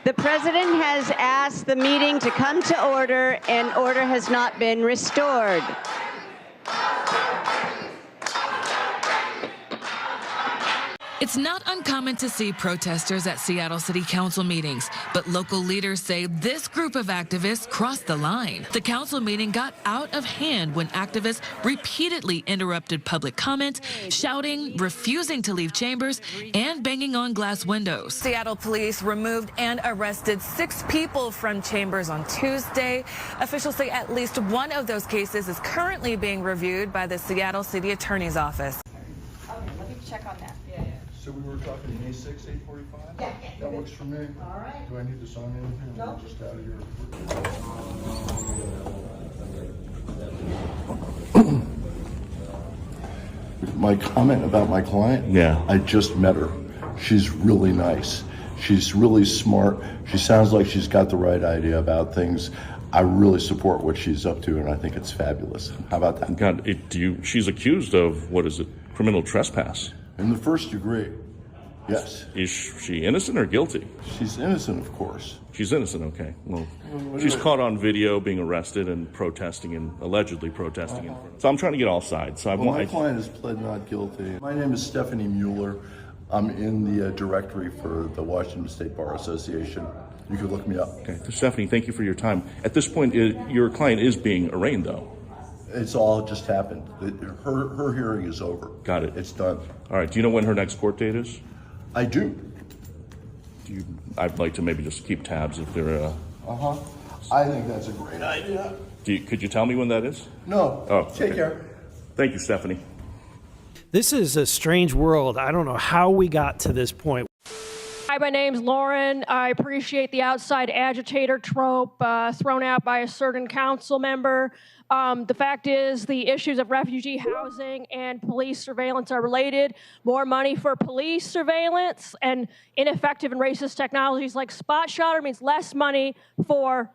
The president has asked the meeting to come to order, and order has not been restored. It's not uncommon to see protesters at Seattle City Council meetings, but local leaders say this group of activists crossed the line. The council meeting got out of hand when activists repeatedly interrupted public comment, shouting, refusing to leave chambers, and banging on glass windows. Seattle police removed and arrested 6 people from chambers on Tuesday. Officials say at least one of those cases is currently being reviewed by the Seattle City Attorney's Office. Okay, let me check on that. So we were talking May 6, 8:45? Yeah. That works for me. All right. Do I need to sign anything? No. Just out of here. My comment about my client? Yeah. I just met her. She's really nice. She's really smart. She sounds like she's got the right idea about things. I really support what she's up to, and I think it's fabulous. How about that? God, she's accused of, what is it, criminal trespass? In the first degree, yes. Is she innocent or guilty? She's innocent, of course. She's innocent, okay. Well, she's caught on video being arrested and protesting and allegedly protesting in front of. So I'm trying to get all sides. So My client has pled not guilty. My name is Stephanie Mueller. I'm in the directory for the Washington State Bar Association. You can look me up. Okay, Stephanie, thank you for your time. At this point, your client is being arraigned, though. It's all just happened. Her hearing is over. Got it. It's done. All right. Do you know when her next court date is? I do. I'd like to maybe just keep tabs if they're. I think that's a great idea. Could you tell me when that is? No. Oh, Take okay. care. Thank you, Stephanie. This is a strange world. I don't know how we got to this point. Hi, my name's Lauren. I appreciate the outside agitator trope thrown out by a certain council member. The fact is the issues of refugee housing and police surveillance are related. More money for police surveillance and ineffective and racist technologies like Spot Shotter means less money for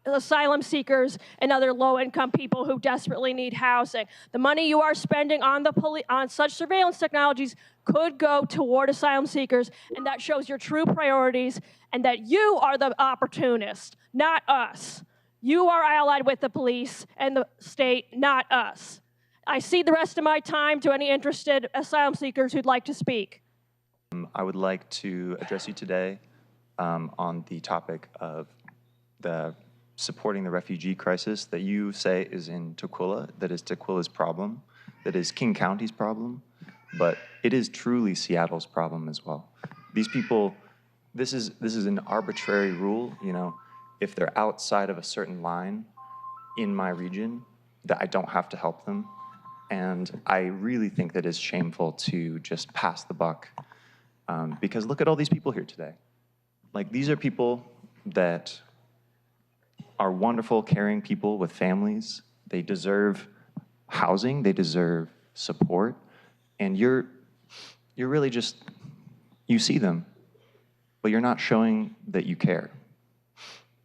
asylum seekers and other low-income people who desperately need housing. The money you are spending on on such surveillance technologies could go toward asylum seekers, and that shows your true priorities and that you are the opportunist, not us. You are allied with the police and the state, not us. I cede the rest of my time to any interested asylum seekers who'd like to speak. I would like to address you today on the topic of supporting the refugee crisis that you say is in Tukwila, that is Tukwila's problem, that is King County's problem, but it is truly Seattle's problem as well. These people, this is an arbitrary rule, you know, if they're outside of a certain line in my region, that I don't have to help them. And I really think that it's shameful to just pass the buck. Because look at all these people here today. Like, these are people that are wonderful, caring people with families. They deserve housing, they deserve support, and you're really just, you see them, but you're not showing that you care.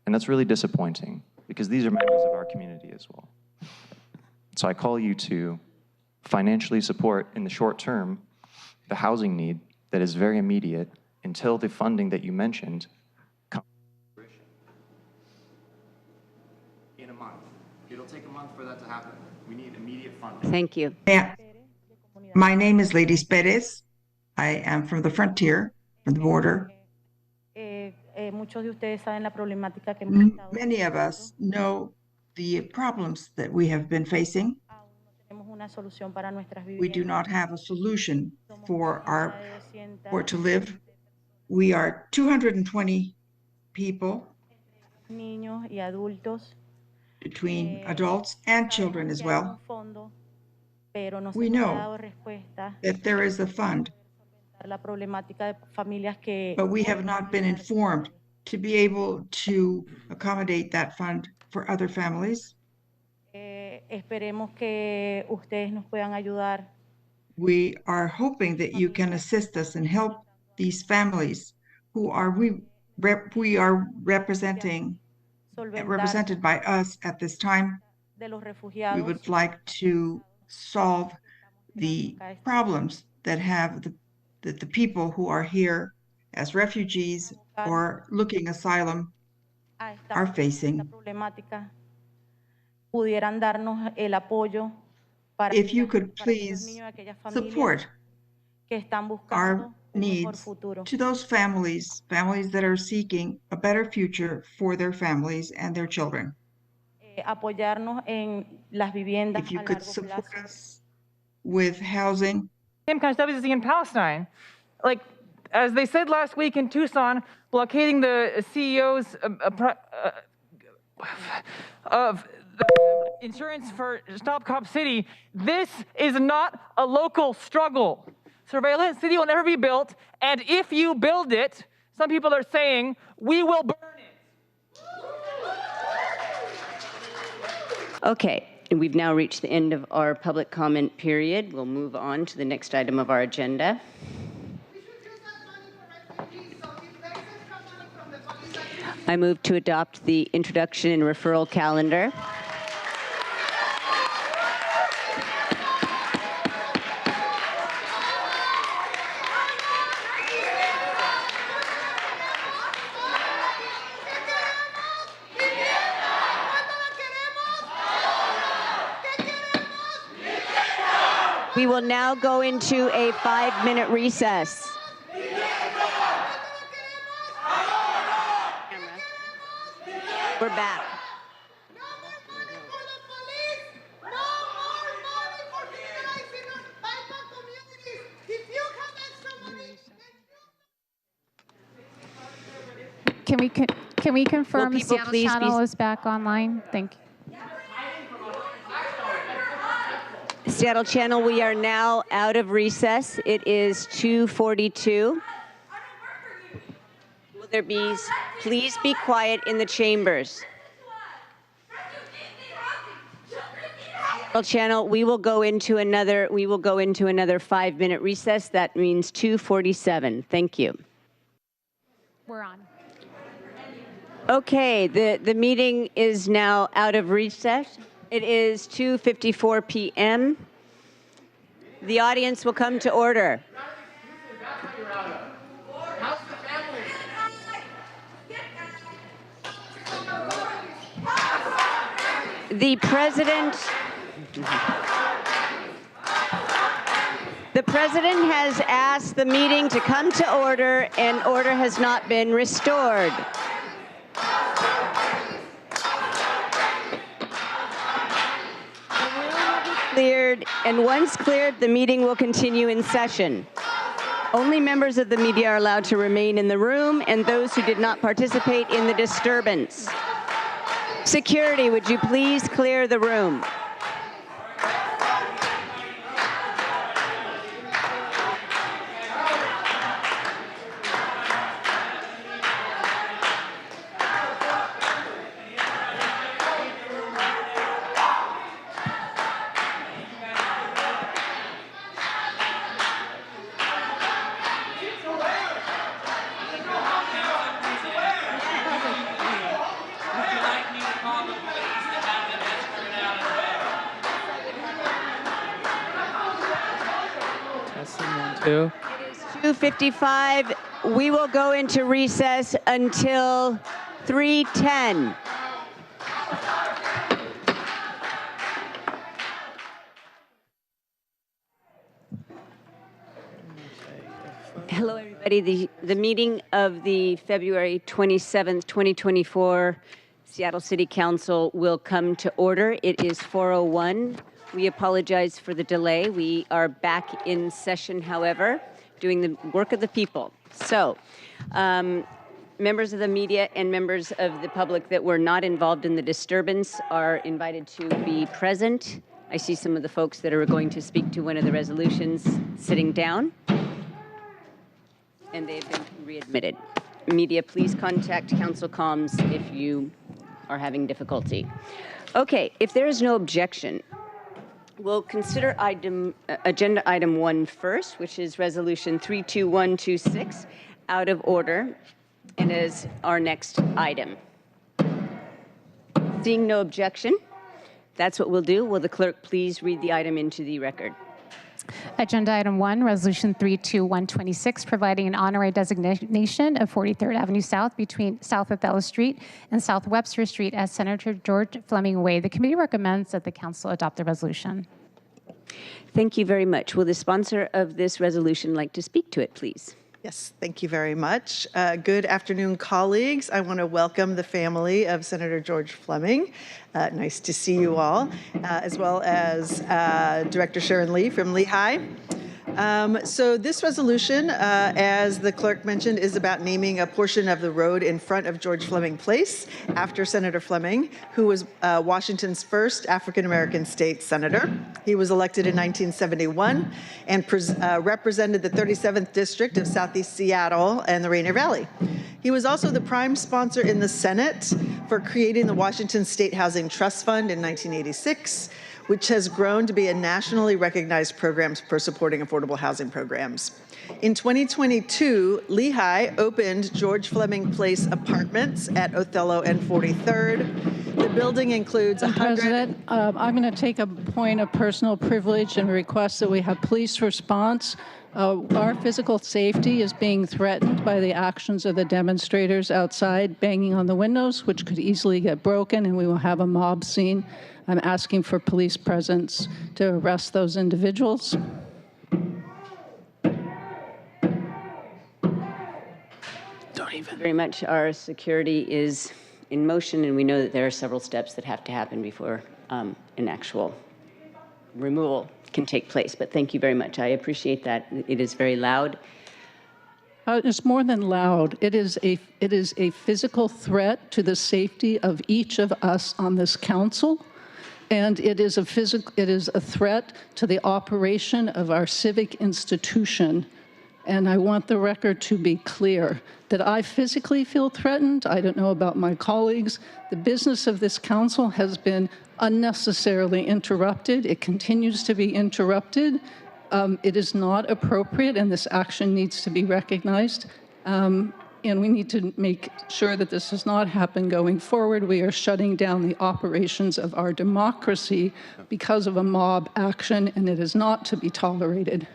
And that's really disappointing, because these are members of our community as well. So I call you to financially support, in the short term, the housing need that is very immediate until the funding that you mentioned comes to fruition. In a month. It'll take a month for that to happen. We need immediate funding. Thank you. Yeah. My name is Ladies Perez. I am from the frontier, from the border. Many of us know the problems that we have been facing. We do not have a solution for to live. We are 220 people, between adults and children as well. We know that there is a fund, but we have not been informed to be able to accommodate that fund for other families. We are hoping that you can assist us and help these families who are we are represented by us at this time. We would like to solve the problems that have the people who are here as refugees or looking asylum are facing. Pudieran darnos el apoyo para If you could aquellos please niños y aquellas support familias que están our buscando un mejor needs futuro. to those families that are seeking a better future for their families and their children. Apoyarnos en las viviendas If you a could largo support plazo. us with housing. Same kind of stuff as in Palestine. Like, as they said last week in Tucson, blockading the CEOs of the insurance for Stop Cop City, this is not a local struggle. Surveillance City will never be built, and if you build it, some people are saying, we will burn it. Okay, and we've now reached the end of our public comment period. We'll move on to the next item of our agenda. I move to adopt the introduction and referral calendar. We will now go into a 5-minute recess. We're back. Can we confirm the people Seattle please channel is back online? Thank you. Seattle Channel, we are now out of recess. It is 2:42. Will there be, please be quiet in the chambers. Seattle Channel, we will go into another 5-minute recess. That means 2:47. Thank you. We're on. Okay, the meeting is now out of recess. It is 2:54 p.m. The audience will come to order. The president has asked the meeting to come to order, and order has not been restored. Cleared, and once cleared, the meeting will continue in session. Only members of the media are allowed to remain in the room, and those who did not participate in the disturbance. Security, would you please clear the room? It is 2:55. We will go into recess until 3:10. Hello, everybody. The meeting of the February 27th, 2024 Seattle City Council will come to order. It is 4:01. We apologize for the delay. We are back in session, however, doing the work of the people. So, members of the media and members of the public that were not involved in the disturbance are invited to be present. I see some of the folks that are going to speak to one of the resolutions sitting down, and they've been readmitted. Media, please contact Council Comms if you are having difficulty. Okay, if there is no objection, we'll consider agenda item 1 first, which is resolution 32126, out of order, and as our next item. Seeing no objection, that's what we'll do. Will the clerk please read the item into the record? Agenda item 1, Resolution 32126, providing an honorary designation of 43rd Avenue South between South Othello Street and South Webster Street as Senator George Fleming Way. The committee recommends that the council adopt the resolution. Thank you very much. Will the sponsor of this resolution like to speak to it, please? Yes, thank you very much. Good afternoon, colleagues. I want to welcome the family of Senator George Fleming. Nice to see you all, as well as Director Sharon Lee from Lehigh. So this resolution, as the clerk mentioned, is about naming a portion of the road in front of George Fleming Place after Senator Fleming, who was Washington's first African-American state senator. He was elected in 1971 and represented the 37th District of Southeast Seattle and the Rainier Valley. He was also the prime sponsor in the Senate for creating the Washington State Housing Trust Fund in 1986, which has grown to be a nationally recognized program for supporting affordable housing programs. In 2022, Lehigh opened George Fleming Place Apartments at Othello and 43rd. The building includes 100... President, I'm going to take a point of personal privilege and request that we have police response. Our physical safety is being threatened by the actions of the demonstrators outside banging on the windows, which could easily get broken, and we will have a mob scene. I'm asking for police presence to arrest those individuals. Thank you very much. Our security is in motion, and we know that there are several steps that have to happen before an actual removal can take place. But thank you very much. I appreciate that. It is very loud. It's more than loud. It is a physical threat to the safety of each of us on this council. And it is a threat to the operation of our civic institution. And I want the record to be clear that I physically feel threatened. I don't know about my colleagues. The business of this council has been unnecessarily interrupted. It continues to be interrupted. It is not appropriate, and this action needs to be recognized. And we need to make sure that this does not happen going forward. We are shutting down the operations of our democracy because of a mob action, and it is not to be tolerated.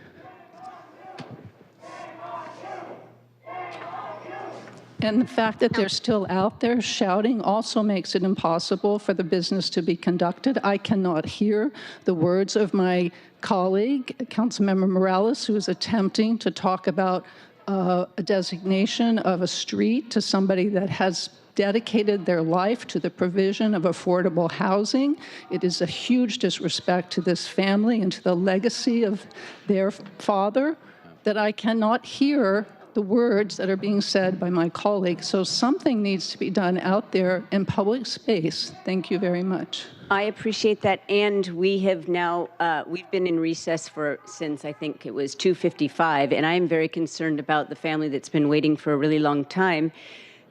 And the fact that they're still out there shouting also makes it impossible for the business to be conducted. I cannot hear the words of my colleague, Councilmember Morales, who is attempting to talk about a designation of a street to somebody that has dedicated their life to the provision of affordable housing. It is a huge disrespect to this family and to the legacy of their father that I cannot hear the words that are being said by my colleague. So something needs to be done out there in public space. Thank you very much. I appreciate that, and we have now, we've been in recess since I think it was 2:55, and I am very concerned about the family that's been waiting for a really long time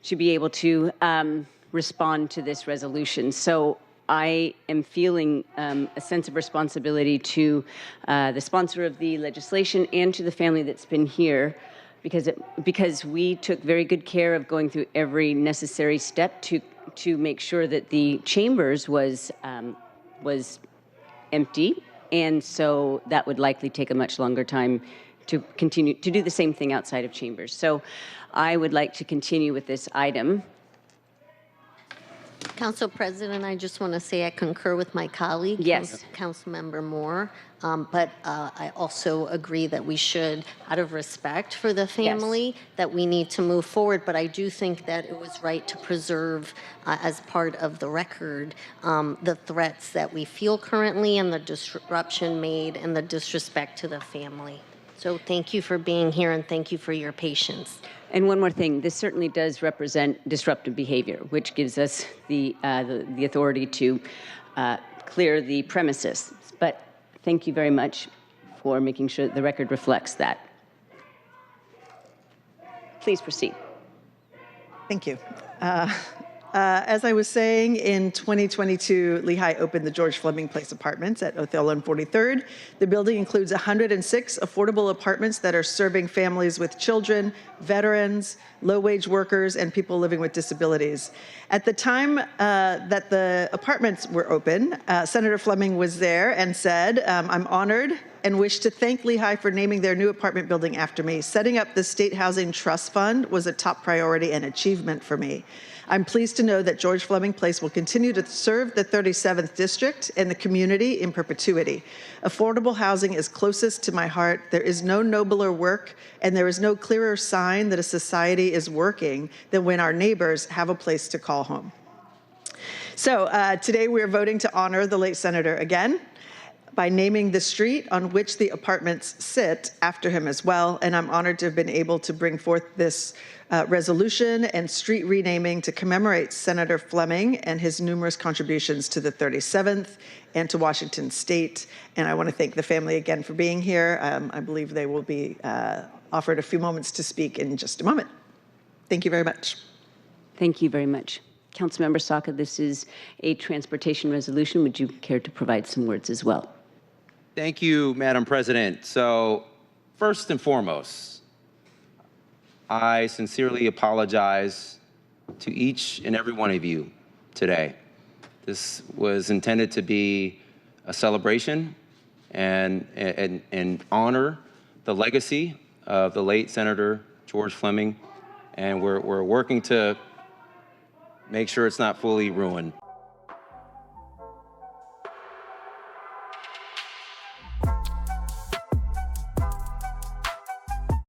to be able to respond to this resolution. So I am feeling a sense of responsibility to the sponsor of the legislation and to the family that's been here, because we took very good care of going through every necessary step to make sure that the chambers was empty, and so that would likely take a much longer time to continue to do the same thing outside of chambers. So I would like to continue with this item. Council President, I just want to say I concur with my colleague, yes, Councilmember Moore, but I also agree that we should, out of respect for the family, yes, that we need to move forward. But I do think that it was right to preserve, as part of the record, the threats that we feel currently and the disruption made and the disrespect to the family. So thank you for being here, and thank you for your patience. And one more thing, this certainly does represent disruptive behavior, which gives us the authority to clear the premises. But thank you very much for making sure that the record reflects that. Please proceed. Thank you. As I was saying, in 2022, Lehigh opened the George Fleming Place Apartments at Othello and 43rd. The building includes 106 affordable apartments that are serving families with children, veterans, low-wage workers, and people living with disabilities. At the time that the apartments were open, Senator Fleming was there and said, I'm honored and wish to thank Lehigh for naming their new apartment building after me. Setting up the State Housing Trust Fund was a top priority and achievement for me. I'm pleased to know that George Fleming Place will continue to serve the 37th District and the community in perpetuity. Affordable housing is closest to my heart. There is no nobler work, and there is no clearer sign that a society is working than when our neighbors have a place to call home. So today we are voting to honor the late senator again by naming the street on which the apartments sit after him as well. And I'm honored to have been able to bring forth this resolution and street renaming to commemorate Senator Fleming and his numerous contributions to the 37th and to Washington State. And I want to thank the family again for being here. I believe they will be offered a few moments to speak in just a moment. Thank you very much. Thank you very much. Councilmember Saka, this is a transportation resolution. Would you care to provide some words as well? Thank you, Madam President. So, first and foremost, I sincerely apologize to each and every one of you today. This was intended to be a celebration and honor the legacy of the late Senator George Fleming, and we're working to make sure it's not fully ruined.